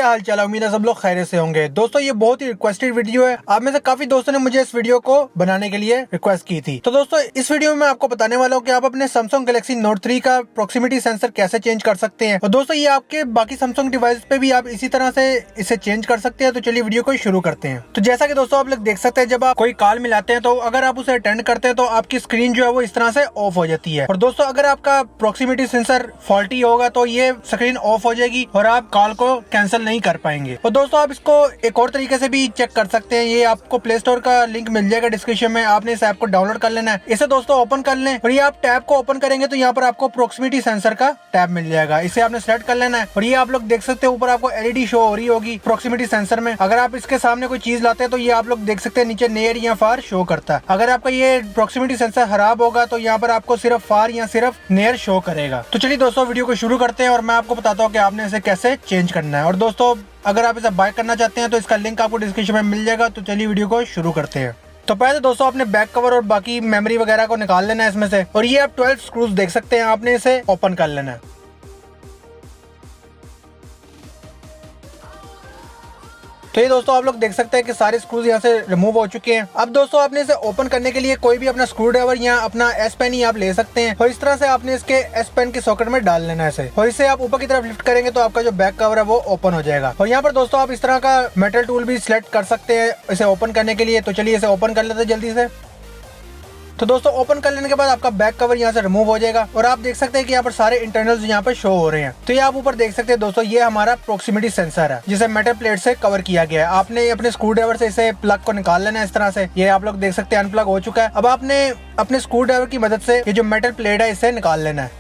क्या हाल चाल है। उम्मीद है सब लोग खैरियत से होंगे। दोस्तों ये बहुत ही रिक्वेस्टेड वीडियो है। आप में से काफी दोस्तों ने मुझे इस वीडियो को बनाने के लिए रिक्वेस्ट की थी। तो दोस्तों इस वीडियो में मैं आपको बताने वाला हूँ कि आप अपने Samsung Galaxy Note 3 का प्रॉक्सिमिटी सेंसर कैसे चेंज कर सकते हैं। और दोस्तों ये आपके बाकी Samsung डिवाइस पे भी आप इसी तरह से इसे चेंज कर सकते हैं। तो चलिए वीडियो को शुरू करते हैं। तो जैसा कि दोस्तों आप लोग देख सकते हैं, जब आप कोई कॉल मिलाते हैं तो अगर आप उसे अटेंड करते हैं तो आपकी स्क्रीन जो है वो इस तरह से ऑफ हो जाती है। और दोस्तों अगर आपका प्रॉक्सिमिटी सेंसर फॉल्टी होगा तो ये स्क्रीन ऑफ हो जाएगी और आप कॉल को कैंसिल नहीं कर पाएंगे। और दोस्तों आप इसको एक और तरीके से भी चेक कर सकते हैं। ये आपको प्ले स्टोर का लिंक मिल जाएगा डिस्क्रिप्शन में। आपने इस ऐप को डाउनलोड कर लेना है। इसे दोस्तों ओपन कर लें और ये आप टैब को ओपन करेंगे तो यहाँ पर आपको प्रॉक्सिमिटी सेंसर का टैब मिल जाएगा। इसे आपने सेलेक्ट कर लेना है और ये आप लोग देख सकते हैं ऊपर आपको एलईडी शो हो रही होगी प्रॉक्सिमिटी सेंसर में। अगर आप इसके सामने कोई चीज लाते हैं तो ये आप लोग देख सकते हैं नीचे नियर या फार शो करता है। अगर आपका ये प्रॉक्सिमिटी सेंसर खराब होगा तो यहाँ पर आपको सिर्फ फार या सिर्फ नियर शो करेगा। तो चलिए दोस्तों वीडियो को शुरू करते हैं और मैं आपको बताता हूँ कि आपने इसे कैसे चेंज करना है। और दोस्तों अगर आप इसे बाय करना चाहते हैं तो इसका लिंक आपको डिस्क्रिप्शन में मिल जाएगा। तो चलिए वीडियो को शुरू करते हैं। तो पहले दोस्तों आपने बैक कवर और बाकी मेमोरी वगैरह को निकाल लेना है इसमें से। और ये आप 12 स्क्रूज देख सकते हैं, आपने इसे ओपन कर लेना है। तो ये दोस्तों आप लोग देख सकते हैं कि सारे स्क्रूज यहाँ से रिमूव हो चुके हैं। अब दोस्तों आपने इसे ओपन करने के लिए कोई भी अपना स्क्रू ड्राइवर या अपना एस पेन ही आप ले सकते हैं और इस तरह से आपने इसके एस पेन के सॉकेट में डाल लेना है इसे। और इसे आप ऊपर की तरफ लिफ्ट करेंगे तो आपका जो बैक कवर है वो ओपन हो जाएगा। और यहाँ पर दोस्तों आप इस तरह का मेटल टूल भी सिलेक्ट कर सकते हैं इसे ओपन करने के लिए। तो चलिए इसे ओपन कर लेते हैं जल्दी से। तो दोस्तों ओपन कर लेने के बाद आपका बैक कवर यहाँ से रिमूव हो जाएगा और आप देख सकते हैं कि यहाँ पर सारे इंटरनल्स यहाँ पर शो हो रहे हैं। तो ये आप ऊपर देख सकते हैं दोस्तों, ये हमारा प्रॉक्सिमिटी सेंसर है जिसे मेटल प्लेट से कवर किया गया है। आपने अपने स्क्रू ड्राइवर से इसे प्लग को निकाल लेना है इस तरह से। ये आप लोग देख सकते हैं अनप्लग हो चुका है। अब आपने अपने स्क्रू ड्राइवर की मदद से ये जो मेटल प्लेट है इसे निकाल लेना है।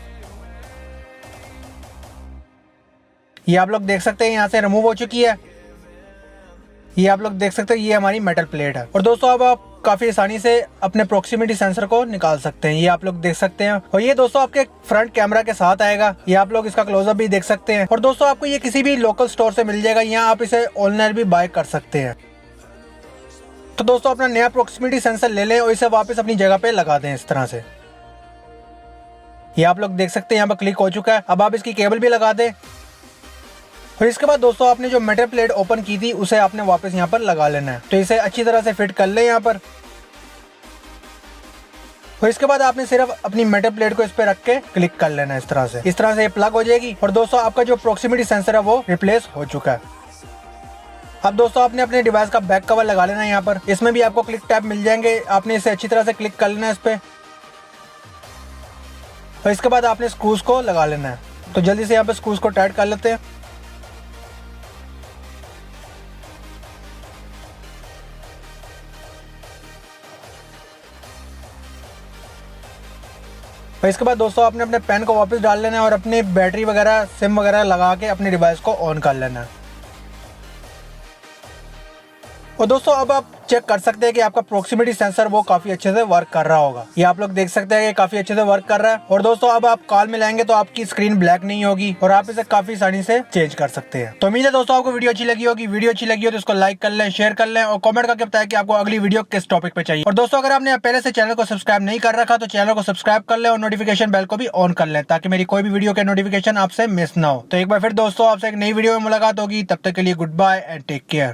ये आप लोग देख सकते हैं यहाँ से रिमूव हो चुकी है। ये आप लोग देख सकते हैं ये हमारी मेटल प्लेट है। और दोस्तों अब आप काफी आसानी से अपने प्रॉक्सिमिटी सेंसर को निकाल सकते हैं। ये आप लोग देख सकते हैं और ये दोस्तों आपके फ्रंट कैमरा के साथ आएगा। ये आप लोग इसका क्लोजअप भी देख सकते हैं। और दोस्तों आपको ये किसी भी लोकल स्टोर से मिल जाएगा। यहाँ आप इसे ऑनलाइन भी बाय कर सकते हैं। तो दोस्तों अपना नया प्रॉक्सिमिटी सेंसर ले लें और इसे वापस अपनी जगह पे लगा दें इस तरह से। ये आप लोग देख सकते हैं यहाँ पर क्लिक हो चुका है। अब आप इसकी केबल भी लगा दें और इसके बाद दोस्तों आपने जो मेटल प्लेट ओपन की थी उसे आपने वापस यहाँ पर लगा लेना है। तो इसे अच्छी तरह से फिट कर ले यहाँ पर। और इसके बाद आपने सिर्फ अपनी मेटल प्लेट को इस पे रख के क्लिक कर लेना है इस तरह से। इस तरह से ये प्लग हो जाएगी और दोस्तों आपका जो प्रॉक्सिमिटी सेंसर है वो रिप्लेस हो चुका है। अब दोस्तों आपने अपने डिवाइस का बैक कवर लगा लेना है यहाँ पर। इसमें भी आपको क्लिक टैब मिल जाएंगे। आपने इसे अच्छी तरह से क्लिक कर लेना है इस पे और इसके बाद आपने स्क्रूज को लगा लेना है। तो जल्दी से यहाँ पे स्क्रूज को टाइट कर लेते हैं। और इसके बाद दोस्तों आपने अपने पेन को वापस डाल लेना है और अपनी बैटरी वगैरह सिम वगैरह लगा के अपने डिवाइस को ऑन कर लेना है। और दोस्तों अब आप चेक कर सकते हैं कि आपका प्रॉक्सिमिटी सेंसर वो काफी अच्छे से वर्क कर रहा होगा। ये आप लोग देख सकते हैं कि काफी अच्छे से वर्क कर रहा है। और दोस्तों अब आप कॉल मिलाएंगे तो आपकी स्क्रीन ब्लैक नहीं होगी और आप इसे काफी आसानी से चेंज कर सकते हैं। तो उम्मीद है दोस्तों आपको वीडियो अच्छी लगी होगी। वीडियो अच्छी लगी हो तो इसको लाइक कर लें, शेयर कर लें और कमेंट करके बताएं कि आपको अगली वीडियो किस टॉपिक पे चाहिए। और दोस्तों अगर आपने पहले से चैनल को सब्सक्राइब नहीं कर रखा तो चैनल को सब्सक्राइब कर लें और नोटिफिकेशन बेल को भी ऑन कर लें ताकि मेरी कोई भी वीडियो के नोटिफिकेशन आपसे मिस ना हो। तो एक बार फिर दोस्तों आपसे एक नई वीडियो में मुलाकात होगी। तब तक के लिए goodbye and take care.